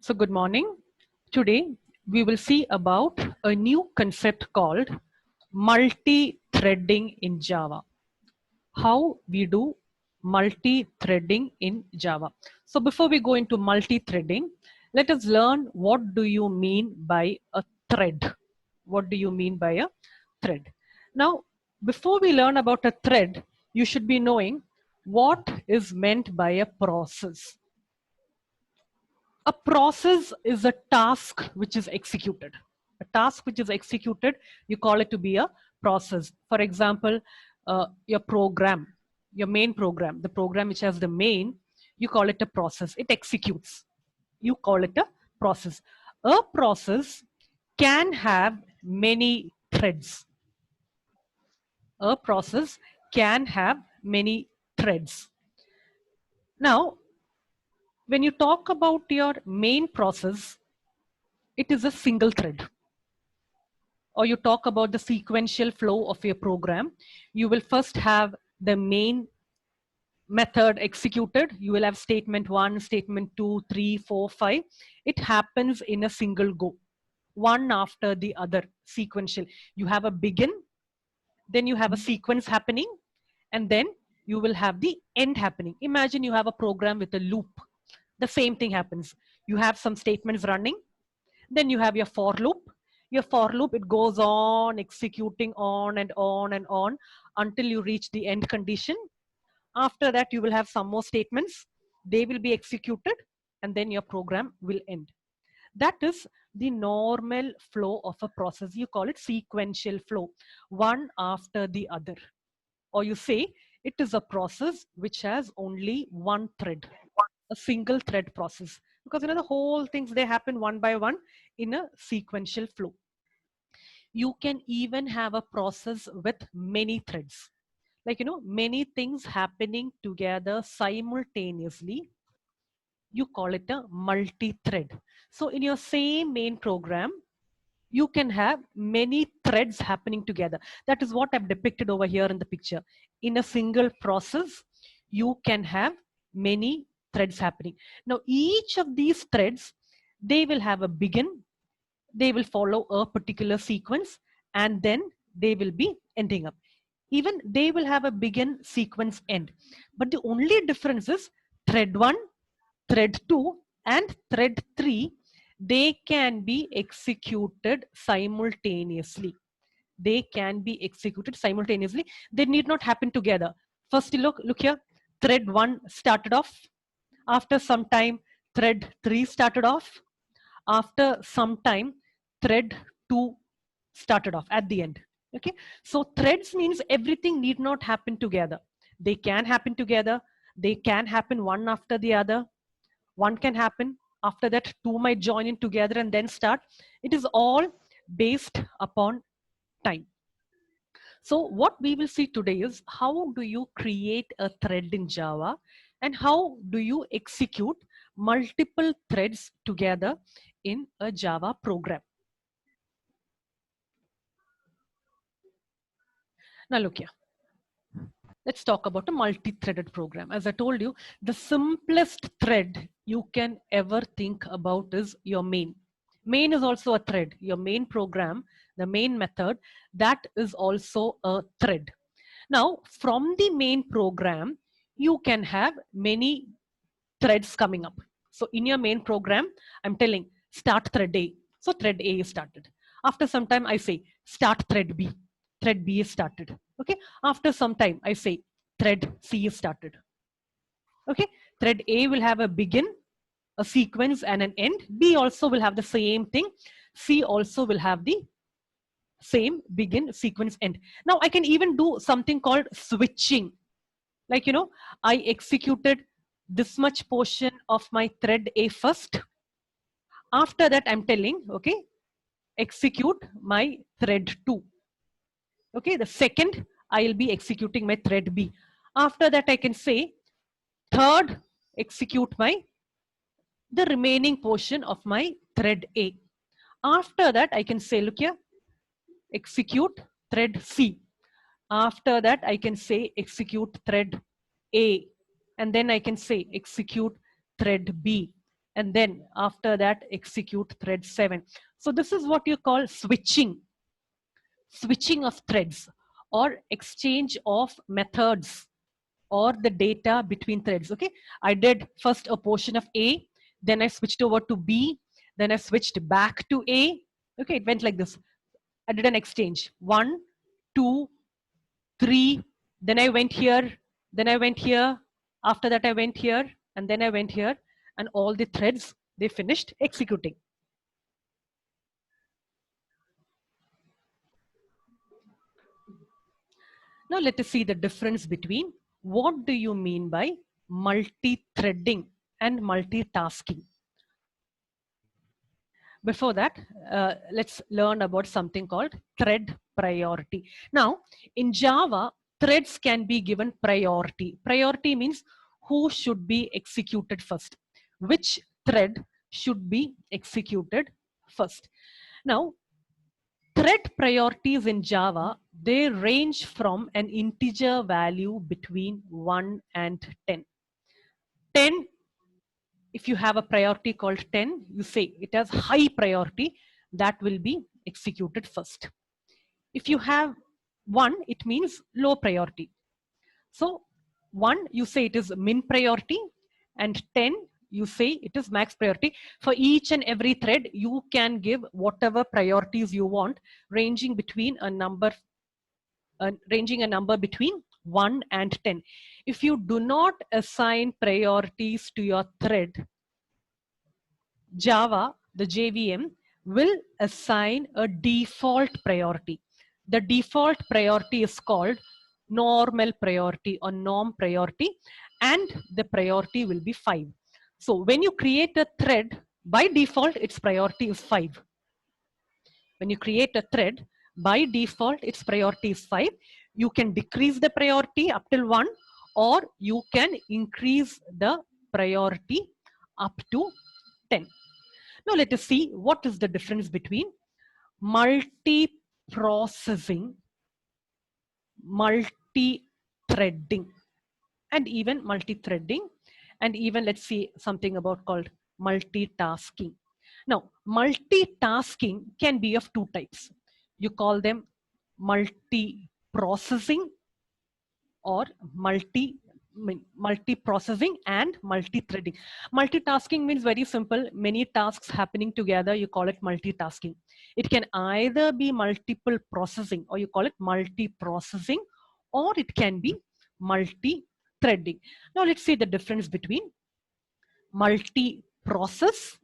So good morning. Today we will see about a new concept called multi-threading in Java. How we do multi-threading in Java. So before we go into multi-threading, let us learn what do you mean by a thread. What do you mean by a thread? Now, before we learn about a thread, you should be knowing what is meant by a process. A process is a task which is executed. A task which is executed, you call it to be a process. For example, your program, your main program, the program which has the main, you call it a process. It executes. You call it a process. A process can have many threads. A process can have many threads. Now, when you talk about your main process, it is a single thread. Or you talk about the sequential flow of your program, you will first have the main method executed. You will have statement 1, statement 2, 3, 4, 5. It happens in a single go, one after the other, sequential. You have a begin, then you have a sequence happening, and then you will have the end happening. Imagine you have a program with a loop. The same thing happens. You have some statements running, then you have your for loop. Your for loop, it goes on executing on and on and on until you reach the end condition. After that, you will have some more statements. They will be executed, and then your program will end. That is the normal flow of a process. You call it sequential flow, one after the other. Or you say it is a process which has only one thread, a single thread process, because the whole things, they happen one by one in a sequential flow. You can even have a process with many threads, like many things happening together simultaneously. You call it a multi-thread. So in your same main program, you can have many threads happening together. That is what I've depicted over here in the picture. In a single process, you can have many threads happening. Now, each of these threads, they will have a begin, they will follow a particular sequence, and then they will be ending up. Even they will have a begin, sequence, end. But the only difference is thread 1, thread 2, and thread 3, they can be executed simultaneously. They can be executed simultaneously. They need not happen together. First, look here. Thread 1 started off. After some time, thread 3 started off. After some time, thread 2 started off at the end. Okay, so threads means everything need not happen together. They can happen together. They can happen one after the other. One can happen, after that two might join in together and then start. It is all based upon time. So what we will see today is how do you create a thread in Java, and how do you execute multiple threads together in a Java program. Now look here. Let's talk about a multi-threaded program. As I told you, the simplest thread you can ever think about is your main. Main is also a thread. Your main program, the main method, that is also a thread. Now, from the main program, you can have many threads coming up. So in your main program, I'm telling start thread A. So thread A is started. After some time, I say start thread B. Thread B is started. Okay. After some time, I say thread C is started. Okay. Thread A will have a begin, a sequence, and an end. B also will have the same thing. C also will have the same begin, sequence, end. Now I can even do something called switching. Like, I executed this much portion of my thread A first. After that, I'm telling, okay, execute my thread 2. Okay, the second, I'll be executing my thread B. After that, I can say, third, execute the remaining portion of my thread A. After that, I can say, look here, execute thread C. After that, I can say execute thread A. And then I can say execute thread B. and then after that execute thread 7. So this is what you call switching of threads or exchange of methods or the data between threads. Okay, I did first a portion of A, then I switched over to B, then I switched back to A. Okay, it went like this. I did an exchange 1, 2, 3, then I went here, then I went here, after that I went here, and then I went here, and all the threads, they finished executing. Now let us see the difference between what do you mean by multi-threading and multitasking. Before that, let's learn about something called thread priority. Now, in Java, threads can be given priority. Priority means who should be executed first, which thread should be executed first. Now, thread priorities in Java, they range from an integer value between 1 and 10. 10, if you have a priority called 10, you say it has high priority, that will be executed first. If you have 1, it means low priority. So 1, you say it is min priority, and 10, you say it is max priority. For each and every thread, you can give whatever priorities you want, ranging between a number between 1 and 10. If you do not assign priorities to your thread, Java, the JVM, will assign a default priority. The default priority is called normal priority or norm priority, and the priority will be 5. So when you create a thread, by default, its priority is 5. When you create a thread, by default, its priority is 5. You can decrease the priority up till 1, or you can increase the priority up to 10. Now let us see what is the difference between multi-processing, multi-threading, and even multi-threading, and even let's see something about called multitasking. Now, multitasking can be of two types. You call them multi-processing or multi-processing and multi-threading. Multitasking means very simple, many tasks happening together, you call it multitasking. It can either be multiple processing, or you call it multi-processing, or it can be multi-threading. Now let's see the difference between multi-process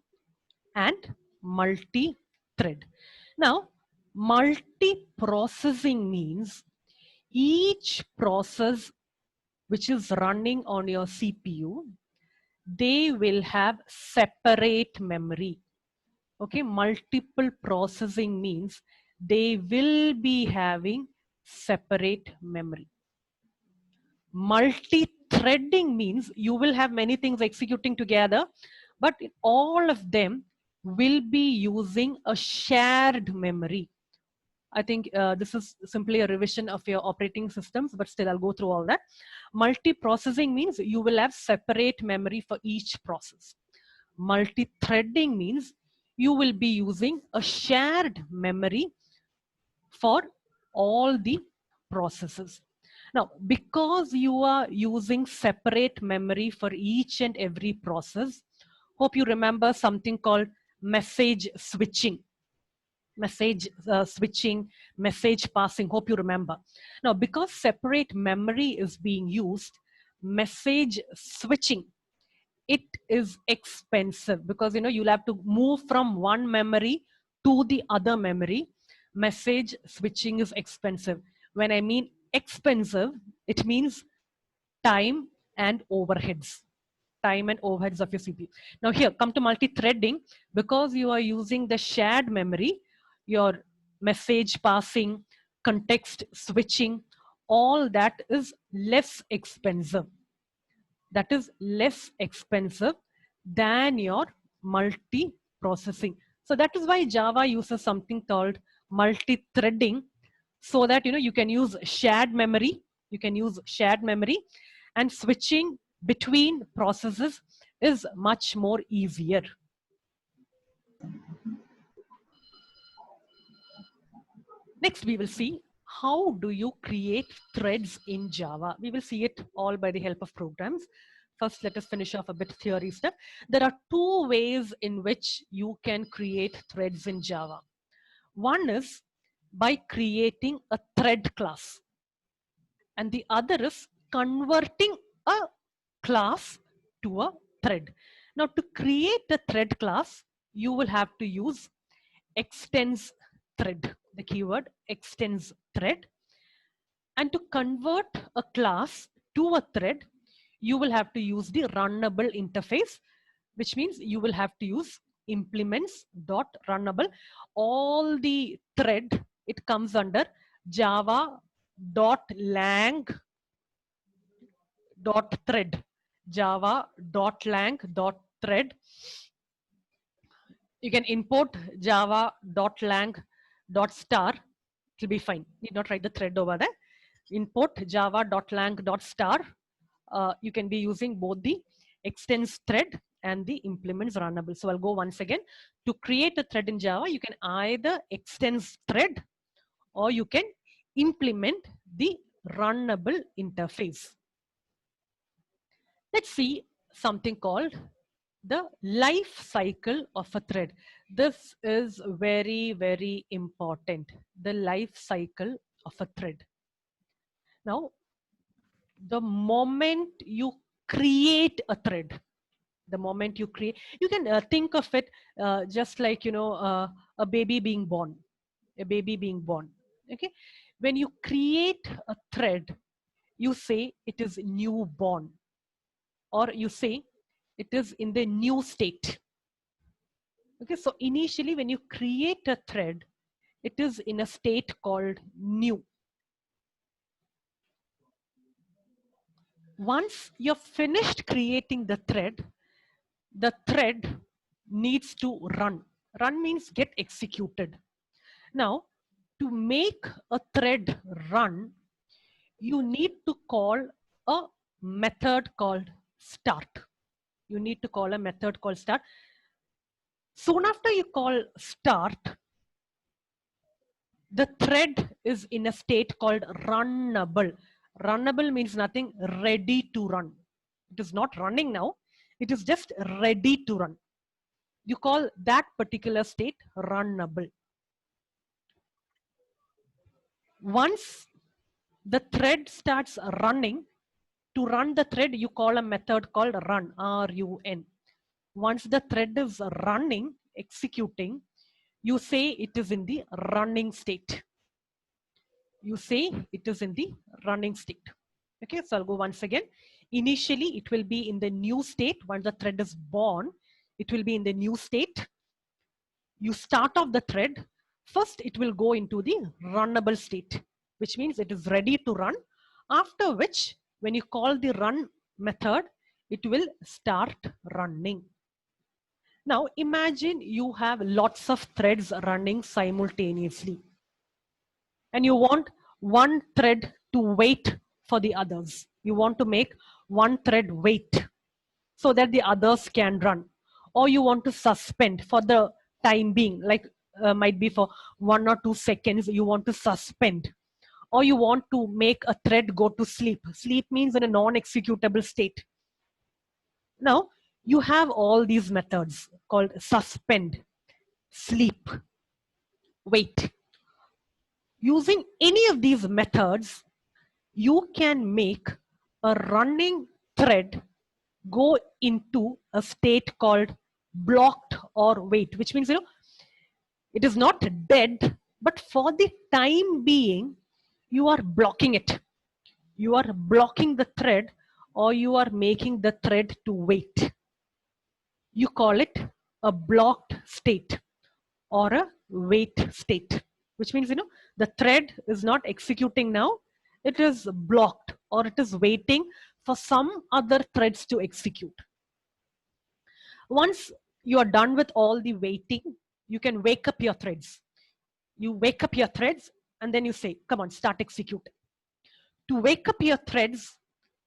and multi-thread. Now, multi-processing means each process which is running on your CPU, they will have separate memory. Okay, multiple processing means they will be having separate memory. Multi-threading means you will have many things executing together, but all of them will be using a shared memory. I think this is simply a revision of your operating systems, but still I'll go through all that. Multi-processing means you will have separate memory for each process. Multi-threading means you will be using a shared memory for all the processes. Now, because you are using separate memory for each and every process, hope you remember something called message switching. Message passing, hope you remember. Now, because separate memory is being used, message switching, it is expensive, because you'll have to move from one memory to the other memory. Message switching is expensive. When I mean expensive, it means time and overheads. Time and overheads of your CPU. Now here, come to multi-threading. Because you are using the shared memory, your message passing, context switching, all that is less expensive. That is less expensive than your multi-processing. So that is why Java uses something called multi-threading, so that you can use shared memory. You can use shared memory, and switching between processes is much more easier. Next, we will see how do you create threads in Java. We will see it all by the help of programs. First, let us finish off a bit theory stuff. There are two ways in which you can create threads in Java. One is by creating a thread class, and the other is converting a class to a thread. Now, to create a thread class, you will have to use extends thread, the keyword extends thread. And to convert a class to a thread, you will have to use the runnable interface, which means you will have to use implements dot runnable. All the thread, it comes under java dot lang dot thread, java dot lang dot thread. You can import java dot lang dot star. It will be fine. Need not write the thread over there. Import java dot lang dot star. You can be using both the extends thread and the implements runnable. So I'll go once again. To create a thread in Java, you can either extends thread or you can implement the runnable interface. Let's see something called the life cycle of a thread. This is very, very important. The life cycle of a thread. Now, the moment you create a thread, the moment you create, you can think of it just like, a baby being born, okay? When you create a thread, you say it is newborn, or you say it is in the new state. Okay, so initially when you create a thread, it is in a state called new. Once you're finished creating the thread needs to run. Run means get executed. Now, to make a thread run, you need to call a method called start. You need to call a method called start. Soon after you call start, the thread is in a state called runnable. Runnable means nothing, ready to run. It is not running now. It is just ready to run. You call that particular state runnable. Once the thread starts running, to run the thread, you call a method called run, R-U-N. Once the thread is running, executing, you say it is in the running state. You say it is in the running state. Okay, so I'll go once again. Initially, it will be in the new state. Once the thread is born, it will be in the new state. You start off the thread. First, it will go into the runnable state, which means it is ready to run. After which, when you call the run method, it will start running. Now, imagine you have lots of threads running simultaneously, and you want one thread to wait for the others. You want to make one thread wait so that the others can run, or you want to suspend for the time being, like might be for 1 or 2 seconds, you want to suspend, or you want to make a thread go to sleep. Sleep means in a non-executable state. Now, you have all these methods called suspend, sleep, wait. Using any of these methods, you can make a running thread go into a state called blocked or wait, which means, it is not dead, but for the time being, you are blocking it. You are blocking the thread, or you are making the thread to wait. You call it a blocked state or a wait state, which means, the thread is not executing now. It is blocked, or it is waiting for some other threads to execute. Once you are done with all the waiting, you can wake up your threads. You wake up your threads and then you say, come on, start executing. To wake up your threads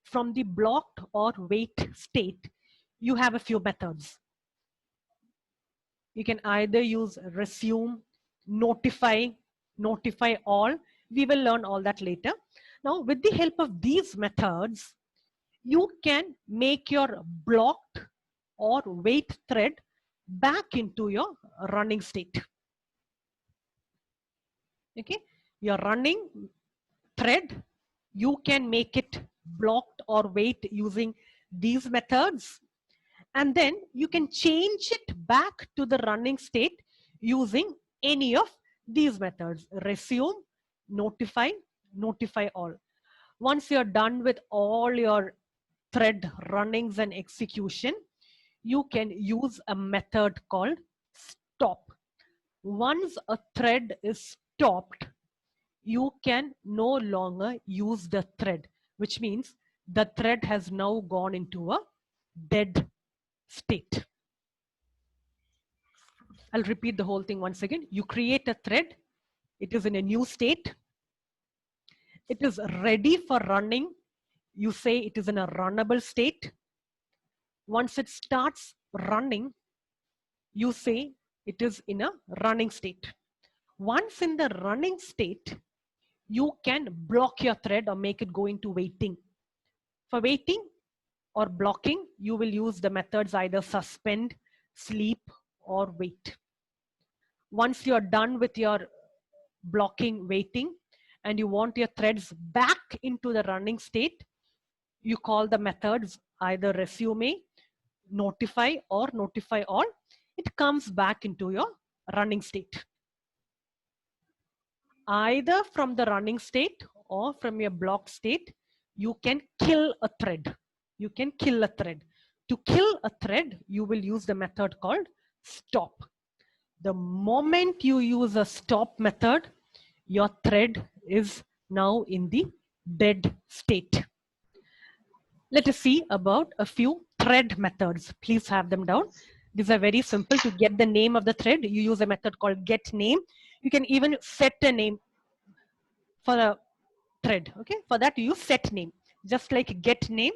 from the blocked or wait state, you have a few methods. You can either use resume, notify, notify all. We will learn all that later. Now, with the help of these methods, you can make your blocked or wait thread back into your running state. Okay, your running thread, you can make it blocked or wait using these methods, and then you can change it back to the running state using any of these methods: resume, notify, notify all. Once you're done with all your thread runnings and execution, you can use a method called stop. Once a thread is stopped, you can no longer use the thread, which means the thread has now gone into a dead state. I'll repeat the whole thing once again. You create a thread, it is in a new state, it is ready for running. You say it is in a runnable state. Once it starts running, you say it is in a running state. Once in the running state, you can block your thread or make it go into waiting. For waiting or blocking, you will use the methods either suspend, sleep, or wait. Once you're done with your blocking, waiting, and you want your threads back into the running state, you call the methods either resume, notify, or notify all. It comes back into your running state. Either from the running state or from your block state, you can kill a thread. You can kill a thread. To kill a thread, you will use the method called stop. The moment you use a stop method, your thread is now in the dead state. Let us see about a few thread methods. Please have them down. These are very simple. To get the name of the thread, you use a method called get name. You can even set a name for a thread. Okay, for that you use set name. Just like get name,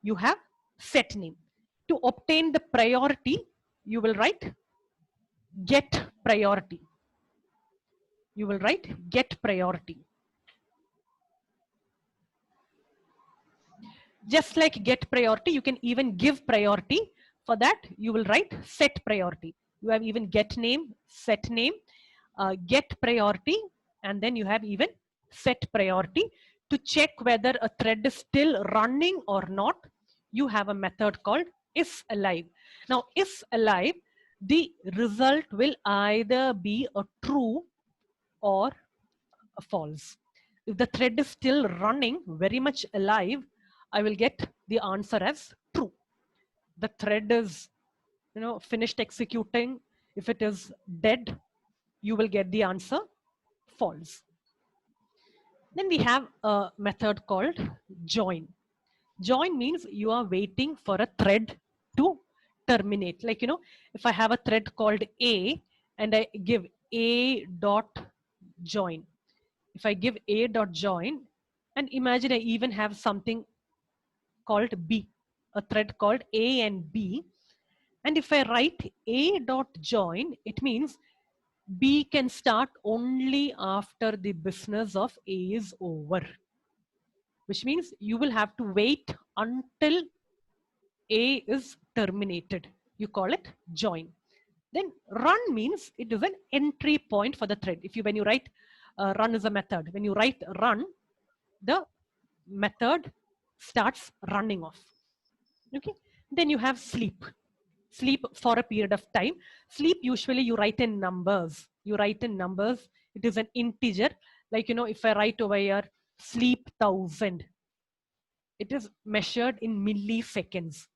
you have set name. To obtain the priority, you will write get priority. You will write get priority. Just like get priority, you can even give priority. For that, you will write set priority. You have even get name, set name, get priority, and then you have even set priority. To check whether a thread is still running or not, you have a method called is alive. Now, is alive, the result will either be a true or a false. If the thread is still running, very much alive, I will get the answer as true. The thread is, finished executing. If it is dead, you will get the answer false. Then we have a method called join. Join means you are waiting for a thread to terminate. Like, if I have a thread called A and I give A dot join. If I give A dot join, and imagine I even have something called B, a thread called A and B. And if I write A dot join, it means B can start only after the business of A is over, which means you will have to wait until A is terminated. You call it join. Then run means it is an entry point for the thread. When you write run is a method, when you write run, the method starts running off. Okay. Then you have sleep. Sleep for a period of time. Sleep, usually you write in numbers. You write in numbers. It is an integer. Like, if I write over here, sleep 1000, it is measured in milliseconds.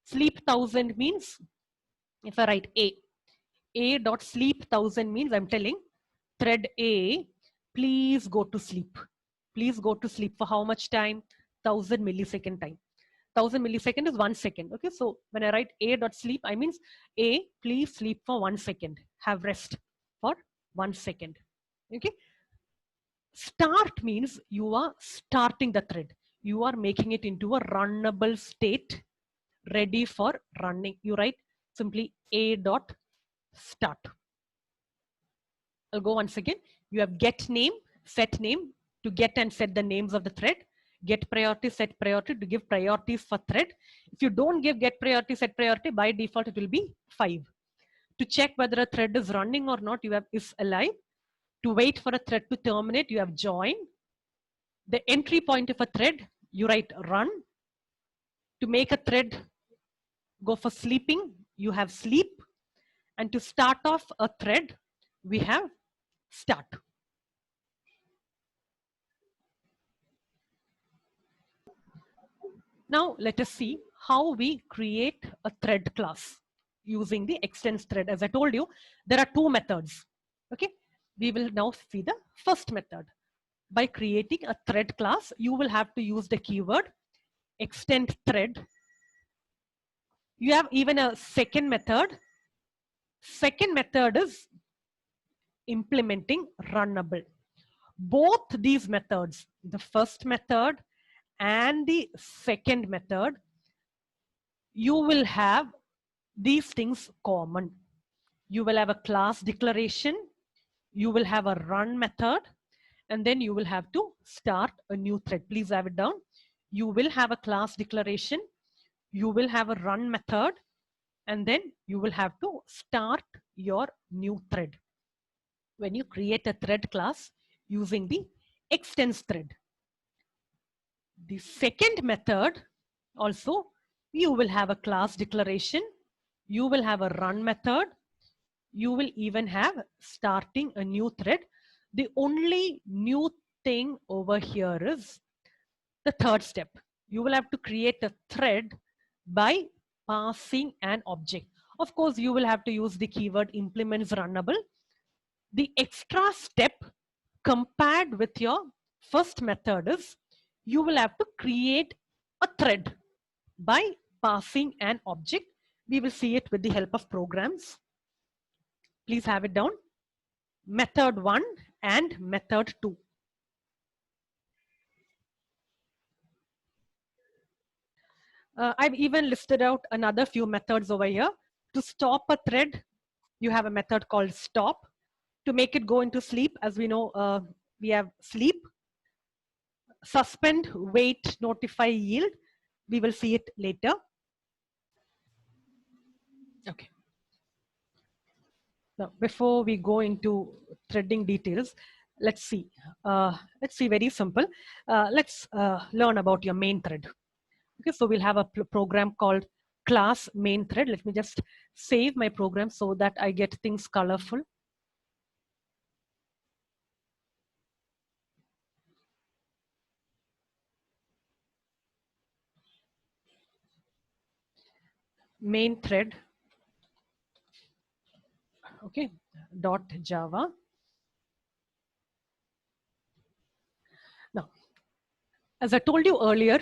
Sleep 1000 means, if I write A dot sleep 1000 means I'm telling thread A, please go to sleep. Please go to sleep for how much time? 1000 millisecond time. 1000 millisecond is 1 second. Okay, so when I write A dot sleep, I means A, please sleep for 1 second. Have rest for 1 second. Okay. Start means you are starting the thread. You are making it into a runnable state. ready for running. You write simply a dot start. I'll go once again. You have get name, set name to get and set the names of the thread. Get priority, set priority to give priorities for thread. If you don't give get priority, set priority, by default it will be 5. To check whether a thread is running or not, you have is alive. To wait for a thread to terminate, you have join. The entry point of a thread, you write run. To make a thread go for sleeping, you have sleep. And to start off a thread, we have start. Now let us see how we create a thread class using the extends thread. As I told you, there are 2 methods. Okay, we will now see the first method. By creating a thread class, you will have to use the keyword extend thread. You have even a second method. Second method is implementing runnable. Both these methods, the first method and the second method, you will have these things common. You will have a class declaration, you will have a run method, and then you will have to start a new thread. Please have it down. You will have a class declaration, you will have a run method, and then you will have to start your new thread when you create a thread class using the extends thread. The second method also, you will have a class declaration, you will have a run method, you will even have starting a new thread. The only new thing over here is the third step. You will have to create a thread by passing an object. Of course, you will have to use the keyword implements runnable. The extra step compared with your first method is you will have to create a thread by passing an object. We will see it with the help of programs. Please have it down. Method 1 and method 2. I've even listed out another few methods over here. To stop a thread, you have a method called stop. To make it go into sleep, as we know, we have sleep. Suspend, wait, notify, yield. We will see it later. Okay. Now, before we go into threading details, let's see. Very simple. Let's learn about your main thread. Okay, so we'll have a program called class main thread. Let me just save my program so that I get things colorful. Main thread. Okay, .java. Now, as I told you earlier,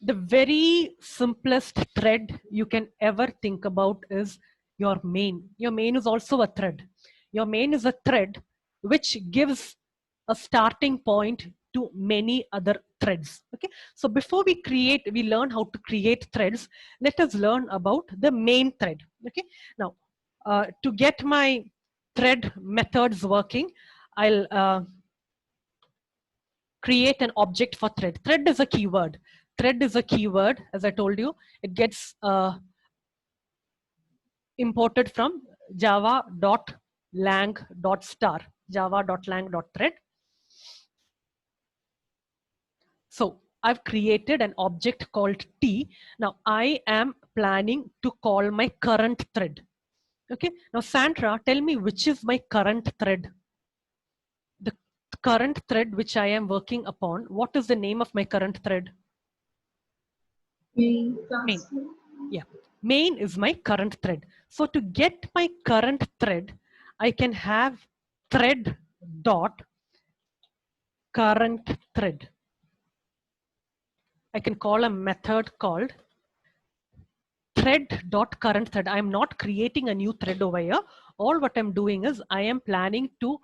the very simplest thread you can ever think about is your main. Your main is also a thread. Your main is a thread which gives a starting point to many other threads. Okay, so before we learn how to create threads, let us learn about the main thread. Okay, now to get my thread methods working, I'll create an object for thread. Thread is a keyword. Thread is a keyword, as I told you. It gets imported from java.lang.star, java.lang.thread. So I've created an object called T. Now I am planning to call my current thread. Okay. Now Sandra, tell me which is my current thread. The current thread which I am working upon. What is the name of my current thread? Main. Yeah, main is my current thread. So to get my current thread, I can have thread dot current thread. I can call a method called thread dot current thread. I'm not creating a new thread over here. All what I'm doing is I am planning to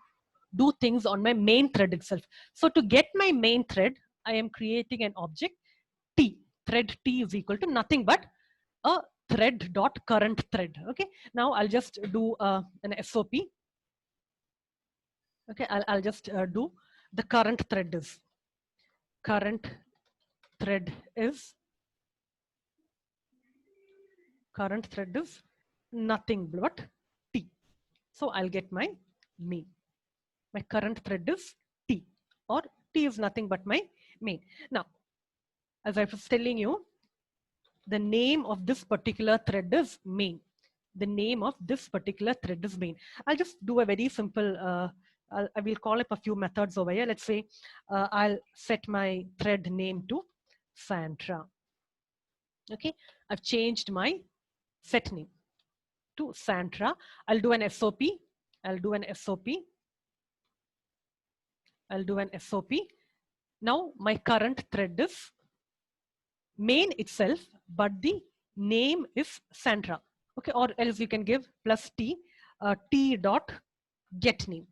do things on my main thread itself. So to get my main thread, I am creating an object T, thread T is equal to nothing but a thread dot current thread. Okay, now I'll just do an SOP. Okay, I'll just do the current thread is nothing but T. So I'll get my main. My current thread is T, or T is nothing but my main. Now, as I was telling you, the name of this particular thread is main. The name of this particular thread is main. I'll just do a very simple, I will call up a few methods over here. Let's say I'll set my thread name to Sandra. Okay, I've changed my set name to Sandra. I'll do an SOP. Now my current thread is main itself, but the name is Sandra. Okay, or else you can give plus T, T dot get name.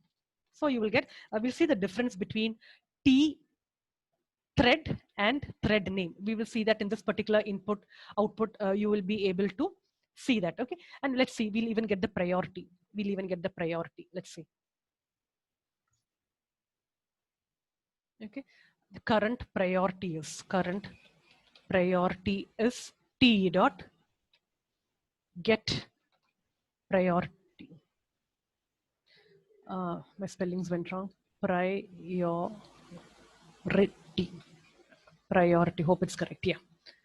So you will get, we'll see the difference between T thread and thread name. We will see that in this particular input output. You will be able to see that. Okay, and let's see, we'll even get the priority. Let's see. Okay, the current priority is T dot get priority. My spellings went wrong. Priority. Hope it's correct. Yeah.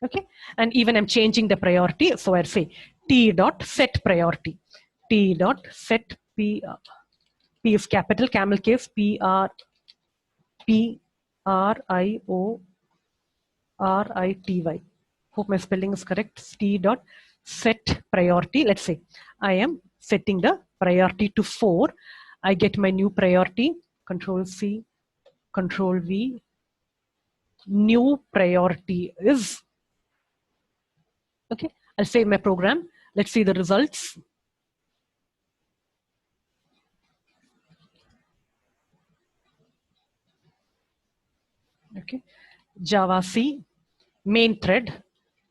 Okay. And even I'm changing the priority. So I'll say T dot set priority. T dot set P. P is capital, camel case, Priority. Hope my spelling is correct. T dot set priority. Let's say I am setting the priority to 4. I get my new priority. Control C, Control V. New priority is, okay, I'll save my program. Let's see the results. Okay, Java C, main thread,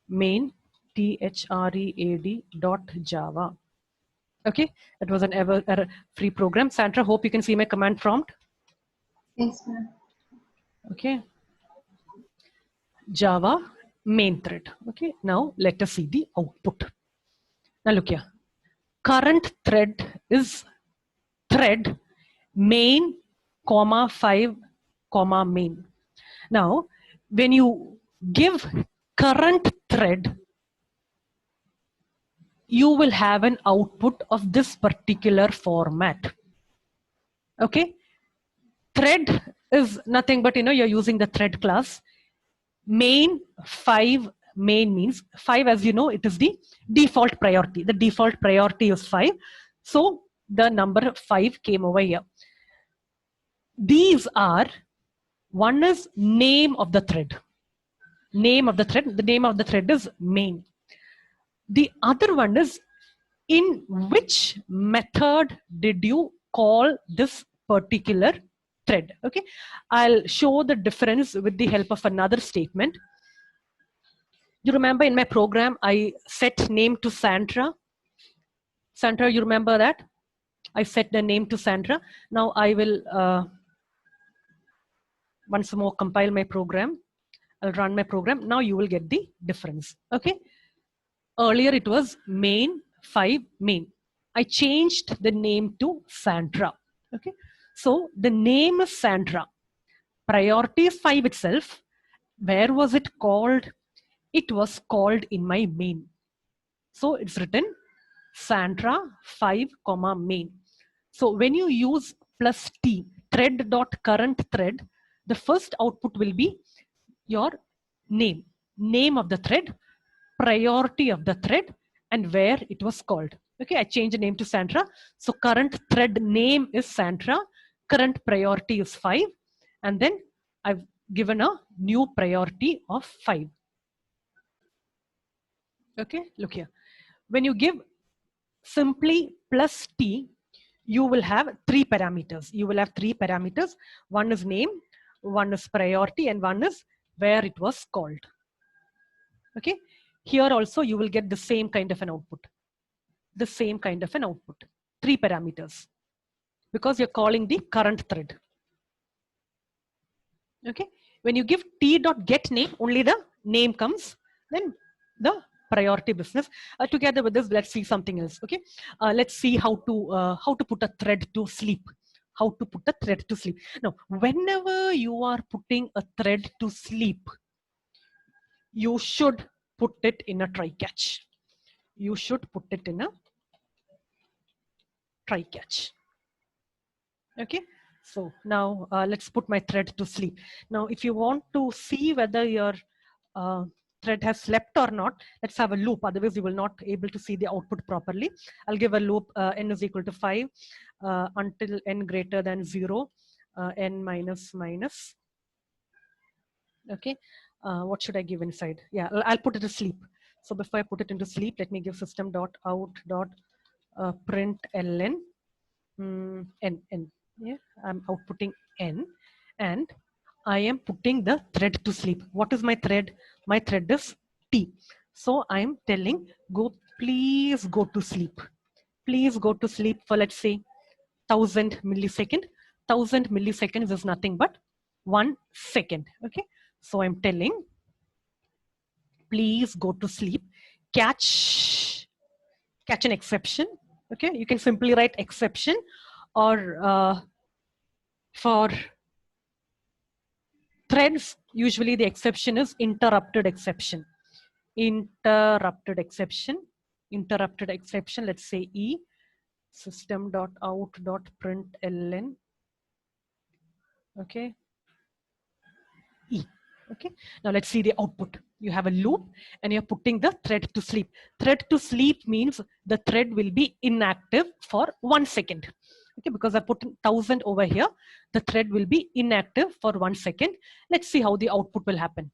main thread dot Java. Okay, it was an error-free program. Sandra, hope you can see my command prompt. Yes, ma'am. Okay, Java main thread. Okay, now let us see the output. Now look here. Current thread is thread main, comma 5, comma main. Now, when you give current thread, you will have an output of this particular format. Okay, thread is nothing but, you're using the thread class. Main 5, main means 5, as you know, it is the default priority. The default priority is 5. So the number 5 came over here. These are, one is name of the thread. Name of the thread. The name of the thread is main. The other one is, in which method did you call this particular thread? Okay, I'll show the difference with the help of another statement. You remember in my program, I set name to Sandra. Sandra, you remember that? I set the name to Sandra. Now I will once more compile my program. I'll run my program. Now you will get the difference. Okay. Earlier it was main 5 main. I changed the name to Sandra. Okay. So the name is Sandra. Priority is 5 itself. Where was it called? It was called in my main. So it's written Sandra 5, comma main. So when you use plus T, thread dot current thread, the first output will be your name of the thread, priority of the thread, and where it was called. Okay, I changed the name to Sandra. So current thread name is Sandra, current priority is 5, and then I've given a new priority of 5. Okay, look here. When you give simply plus T, you will have 3 parameters. You will have 3 parameters. One is name, one is priority, and one is where it was called. Okay, here also you will get the same kind of an output, the same kind of an output, 3 parameters, because you're calling the current thread. Okay, when you give t.getName, only the name comes, then the priority business. Together with this, let's see something else. Okay, let's see how to put a thread to sleep. How to put a thread to sleep. Now, whenever you are putting a thread to sleep, you should put it in a try catch. You should put it in a try catch. Okay, so now let's put my thread to sleep. Now, if you want to see whether your thread has slept or not, let's have a loop. Otherwise, you will not able to see the output properly. I'll give a loop n is equal to 5 until n greater than 0, n minus minus. Okay, what should I give inside? Yeah, I'll put it to sleep. So before I put it into sleep, let me give system dot out dot print ln n. Yeah, I'm outputting n, and I am putting the thread to sleep. What is my thread? My thread is t. So I am telling please go to sleep. Please go to sleep for, let's say, 1000 millisecond. 1000 milliseconds is nothing but 1 second. Okay, so I'm telling please go to sleep. Catch an exception. Okay, you can simply write exception, or for threads, usually the exception is interrupted exception. Interrupted exception. Interrupted exception. Let's say E system.out.println. Okay. E. Okay. Now let's see the output. You have a loop and you're putting the thread to sleep. Thread to sleep means the thread will be inactive for 1 second. Okay, because I put 1000 over here, the thread will be inactive for 1 second. Let's see how the output will happen.